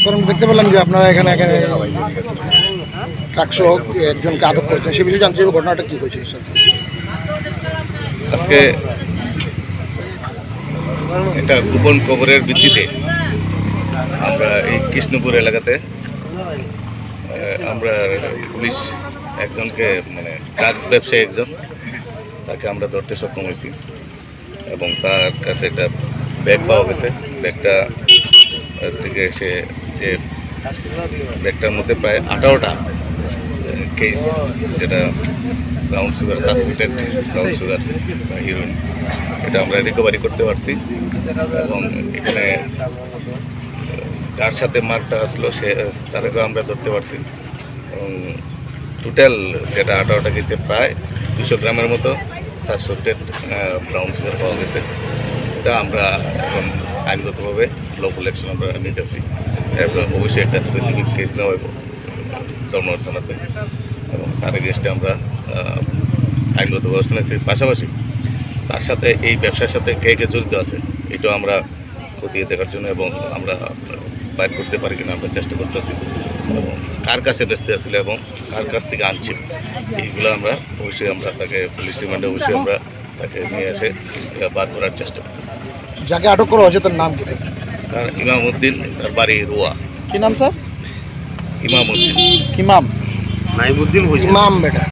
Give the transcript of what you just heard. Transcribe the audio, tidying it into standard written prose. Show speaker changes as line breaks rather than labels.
আমরা দেখতে পেলাম যে আপনারা এখানে ট্রাক সহ একজনকে আটক করেছেন, সে বিষয়ে জানতে চাইব ঘটনাটা কী হয়েছিল স্যার।
আজকে একটা গোপন খবরের ভিত্তিতে আমরা এই কৃষ্ণপুর এলাকাতে আমরা পুলিশ একজনকে মানে ড্রাগস ব্যবসায়ী একজন তাকে আমরা ধরতে সক্ষম হয়েছি এবং তার কাছে একটা ব্যাগ পাওয়া গেছে। ব্যাগটা থেকে সে যে ব্যাগটার মধ্যে প্রায় 18টা কেস, যেটা brown sugar, suspected brown sugar heroine, এটা আমরা রিকভারি করতে পারছি। এবং এখানে যার সাথে মার্কটা আসলো তাদেরকেও আমরা ধরতে পারছি। এবং টোটাল যেটা 18টা কেসে প্রায় 200 গ্রামের মতো সাসপেক্টেড ব্রাউন সুগার পাওয়া গেছে। এটা আমরা এখন আইনগতভাবে লফুল অ্যাকশন আমরা নিতেছি। এরপর অবশ্যই একটা স্পেসিফিক কেস নেওয়া হইব ধর্মনগর থানাতে এবং তার এগেইনস্টে আমরা আইনগত ব্যবস্থা নিচ্ছি। পাশাপাশি তার সাথে এই ব্যবসার সাথে কে কে জড়িত আছে এটাও আমরা খতিয়ে দেখার জন্য এবং আমরা বাইর করতে পারি কিনা আমরা চেষ্টা করতেছি। এবং কার কাছে বেচতে আসছিল এবং কার কাছ থেকে আনছি এইগুলো আমরা অবশ্যই আমরা তাকে পুলিশ রিমান্ডে অবশ্যই আমরা তাকে নিয়ে এসে বার করার চেষ্টা করতেছি।
যাকে আটক করা হয়েছে তার নাম কি?
তার ইমামউদ্দিন, তার বাড়ি রোয়া।
কি নাম স্যার?
ইমামউদ্দিন।
ইমাম
নাইমুদ্দিন
ইমাম বেটা।